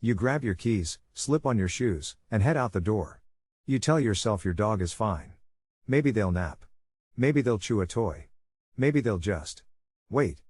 You grab your keys, slip on your shoes, and head out the door. You tell yourself your dog is fine. Maybe they'll nap. Maybe they'll chew a toy. Maybe they'll just wait.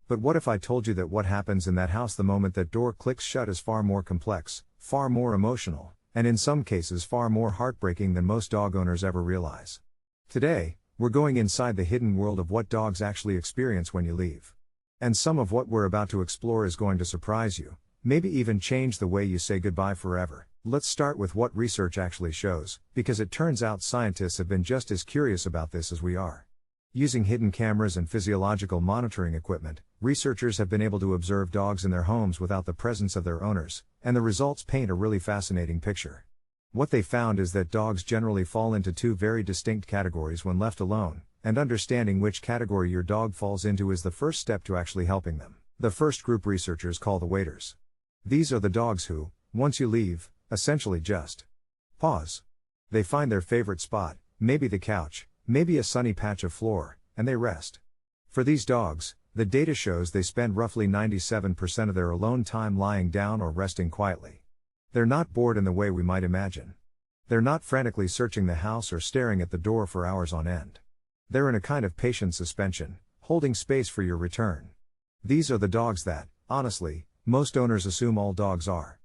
But what if I told you that what happens in that house the moment that door clicks shut is far more complex, far more emotional, and in some cases far more heartbreaking than most dog owners ever realize? Today, we're going inside the hidden world of what dogs actually experience when you leave. And some of what we're about to explore is going to surprise you, maybe even change the way you say goodbye forever. Let's start with what research actually shows, because it turns out scientists have been just as curious about this as we are. Using hidden cameras and physiological monitoring equipment, researchers have been able to observe dogs in their homes without the presence of their owners, and the results paint a really fascinating picture. What they found is that dogs generally fall into two very distinct categories when left alone, and understanding which category your dog falls into is the first step to actually helping them. The first group researchers call the waiters. These are the dogs who, once you leave, essentially just pause. They find their favorite spot, maybe the couch, maybe a sunny patch of floor, and they rest. For these dogs, the data shows they spend roughly 97% of their alone time lying down or resting quietly. They're not bored in the way we might imagine. They're not frantically searching the house or staring at the door for hours on end. They're in a kind of patient suspension, holding space for your return. These are the dogs that, honestly, most owners assume all dogs are.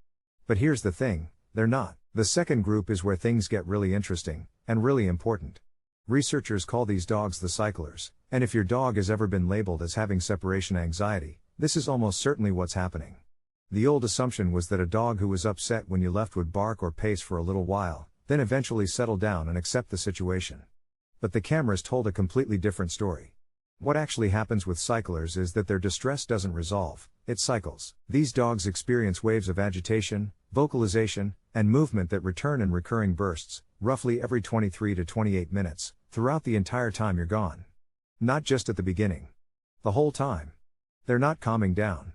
But here's the thing, they're not. The second group is where things get really interesting, and really important. Researchers call these dogs the cyclers, and if your dog has ever been labeled as having separation anxiety, this is almost certainly what's happening. The old assumption was that a dog who was upset when you left would bark or pace for a little while, then eventually settle down and accept the situation. But the cameras told a completely different story. What actually happens with cyclers is that their distress doesn't resolve, it cycles. These dogs experience waves of agitation, vocalization, and movement that return in recurring bursts, roughly every 23 to 28 minutes, throughout the entire time you're gone. Not just at the beginning. The whole time. They're not calming down.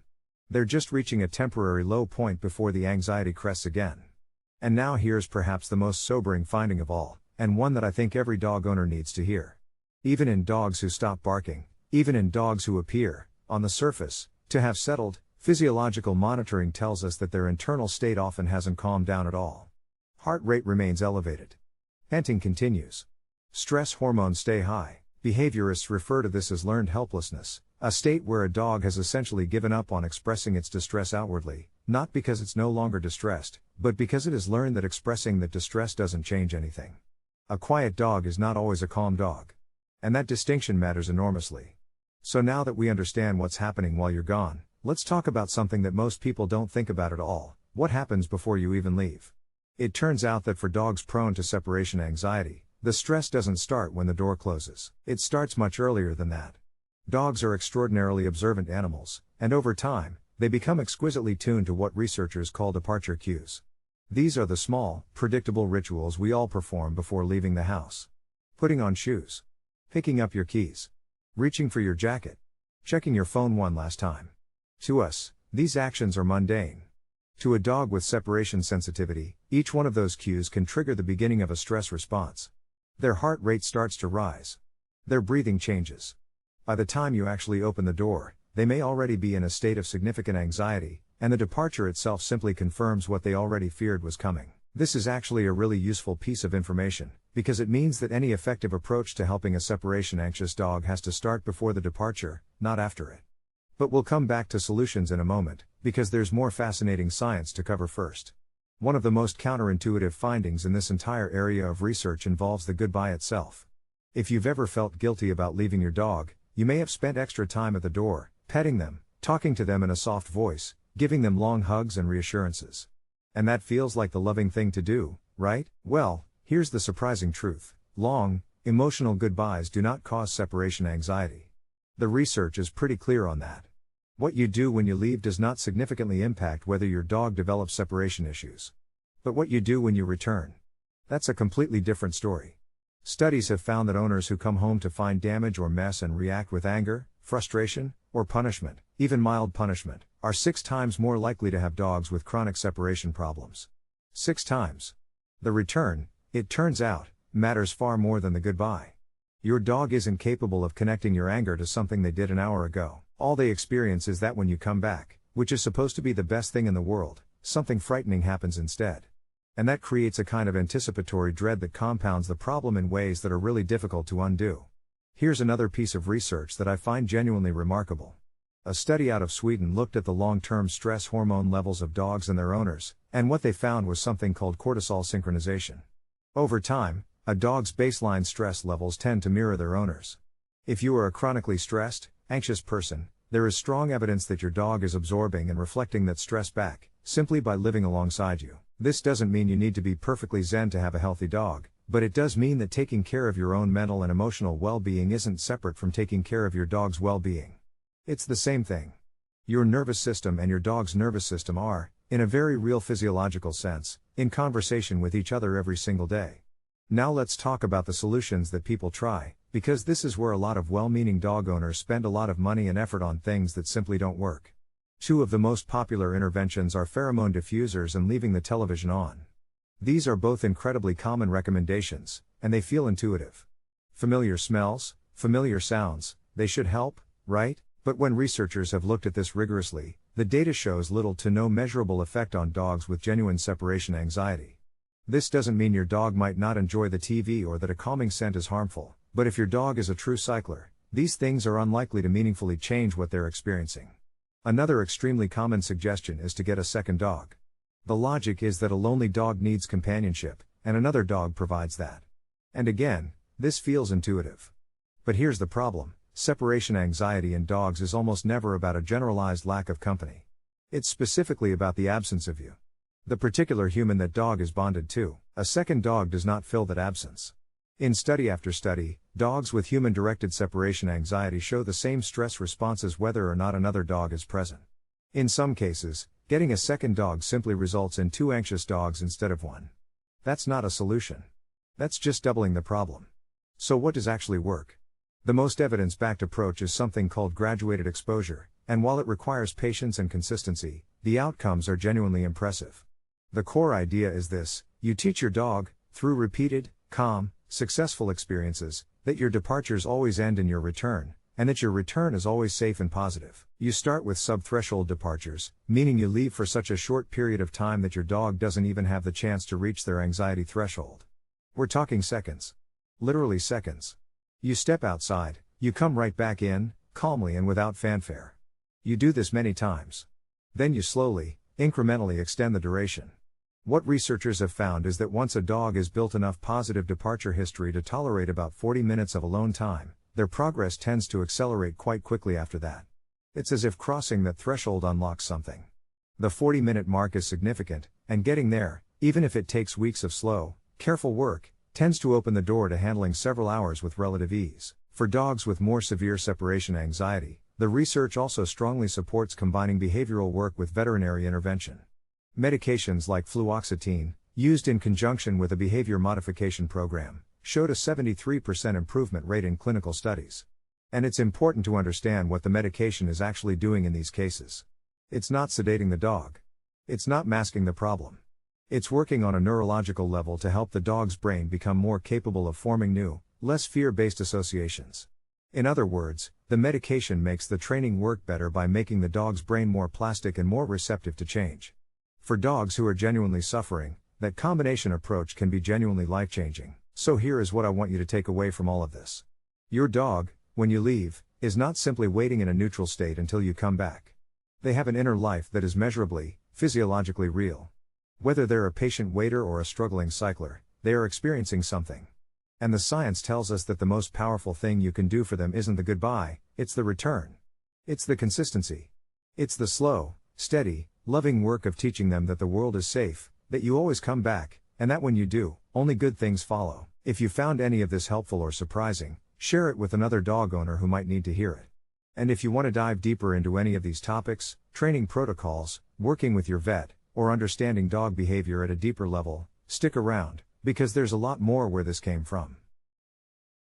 They're just reaching a temporary low point before the anxiety crests again. And now here's perhaps the most sobering finding of all, and one that I think every dog owner needs to hear. Even in dogs who stop barking, even in dogs who appear, on the surface, to have settled, physiological monitoring tells us that their internal state often hasn't calmed down at all. Heart rate remains elevated. Panting continues. Stress hormones stay high. Behaviorists refer to this as learned helplessness, a state where a dog has essentially given up on expressing its distress outwardly, not because it's no longer distressed, but because it has learned that expressing that distress doesn't change anything. A quiet dog is not always a calm dog. And that distinction matters enormously. So now that we understand what's happening while you're gone, let's talk about something that most people don't think about at all: what happens before you even leave. It turns out that for dogs prone to separation anxiety, the stress doesn't start when the door closes. It starts much earlier than that. Dogs are extraordinarily observant animals, and over time, they become exquisitely tuned to what researchers call departure cues. These are the small, predictable rituals we all perform before leaving the house. Putting on shoes. Picking up your keys. Reaching for your jacket. Checking your phone one last time. To us, these actions are mundane. To a dog with separation sensitivity, each one of those cues can trigger the beginning of a stress response. Their heart rate starts to rise. Their breathing changes. By the time you actually open the door, they may already be in a state of significant anxiety, and the departure itself simply confirms what they already feared was coming. This is actually a really useful piece of information, because it means that any effective approach to helping a separation-anxious dog has to start before the departure, not after it. But we'll come back to solutions in a moment, because there's more fascinating science to cover first. One of the most counterintuitive findings in this entire area of research involves the goodbye itself. If you've ever felt guilty about leaving your dog, you may have spent extra time at the door, petting them, talking to them in a soft voice, giving them long hugs and reassurances. And that feels like the loving thing to do, right? Well, here's the surprising truth. Long, emotional goodbyes do not cause separation anxiety. The research is pretty clear on that. What you do when you leave does not significantly impact whether your dog develops separation issues. But what you do when you return. That's a completely different story. Studies have found that owners who come home to find damage or mess and react with anger, frustration, or punishment, even mild punishment, are 6 times more likely to have dogs with chronic separation problems. 6 times. The return, it turns out, matters far more than the goodbye. Your dog isn't capable of connecting your anger to something they did an hour ago. All they experience is that when you come back, which is supposed to be the best thing in the world, something frightening happens instead. And that creates a kind of anticipatory dread that compounds the problem in ways that are really difficult to undo. Here's another piece of research that I find genuinely remarkable. A study out of Sweden looked at the long-term stress hormone levels of dogs and their owners, and what they found was something called cortisol synchronization. Over time, a dog's baseline stress levels tend to mirror their owners. If you are a chronically stressed, anxious person, there is strong evidence that your dog is absorbing and reflecting that stress back, simply by living alongside you. This doesn't mean you need to be perfectly zen to have a healthy dog, but it does mean that taking care of your own mental and emotional well-being isn't separate from taking care of your dog's well-being. It's the same thing. Your nervous system and your dog's nervous system are, in a very real physiological sense, in conversation with each other every single day. Now let's talk about the solutions that people try, because this is where a lot of well-meaning dog owners spend a lot of money and effort on things that simply don't work. Two of the most popular interventions are pheromone diffusers and leaving the television on. These are both incredibly common recommendations, and they feel intuitive. Familiar smells, familiar sounds, they should help, right? But when researchers have looked at this rigorously, the data shows little to no measurable effect on dogs with genuine separation anxiety. This doesn't mean your dog might not enjoy the TV or that a calming scent is harmful, but if your dog is a true cycler, these things are unlikely to meaningfully change what they're experiencing. Another extremely common suggestion is to get a second dog. The logic is that a lonely dog needs companionship, and another dog provides that. And again, this feels intuitive. But here's the problem: separation anxiety in dogs is almost never about a generalized lack of company. It's specifically about the absence of you. The particular human that dog is bonded to. A second dog does not fill that absence. In study after study, dogs with human-directed separation anxiety show the same stress responses whether or not another dog is present. In some cases, getting a second dog simply results in two anxious dogs instead of one. That's not a solution. That's just doubling the problem. So what does actually work? The most evidence-backed approach is something called graduated exposure, and while it requires patience and consistency, the outcomes are genuinely impressive. The core idea is this: you teach your dog, through repeated, calm, successful experiences, that your departures always end in your return, and that your return is always safe and positive. You start with sub-threshold departures, meaning you leave for such a short period of time that your dog doesn't even have the chance to reach their anxiety threshold. We're talking seconds. Literally seconds. You step outside, you come right back in, calmly and without fanfare. You do this many times. Then you slowly, incrementally extend the duration. What researchers have found is that once a dog is built enough positive departure history to tolerate about 40 minutes of alone time, their progress tends to accelerate quite quickly after that. It's as if crossing that threshold unlocks something. The 40-minute mark is significant, and getting there, even if it takes weeks of slow, careful work, tends to open the door to handling several hours with relative ease. For dogs with more severe separation anxiety, the research also strongly supports combining behavioral work with veterinary intervention. Medications like fluoxetine, used in conjunction with a behavior modification program, showed a 73% improvement rate in clinical studies. And it's important to understand what the medication is actually doing in these cases. It's not sedating the dog. It's not masking the problem. It's working on a neurological level to help the dog's brain become more capable of forming new, less fear-based associations. In other words, the medication makes the training work better by making the dog's brain more plastic and more receptive to change. For dogs who are genuinely suffering, that combination approach can be genuinely life-changing. So here is what I want you to take away from all of this. Your dog, when you leave, is not simply waiting in a neutral state until you come back. They have an inner life that is measurably, physiologically real. Whether they're a patient waiter or a struggling cycler, they are experiencing something. And the science tells us that the most powerful thing you can do for them isn't the goodbye, it's the return. It's the consistency. It's the slow, steady, loving work of teaching them that the world is safe, that you always come back, and that when you do, only good things follow. If you found any of this helpful or surprising, share it with another dog owner who might need to hear it. And if you want to dive deeper into any of these topics, training protocols, working with your vet, or understanding dog behavior at a deeper level, stick around, because there's a lot more where this came from.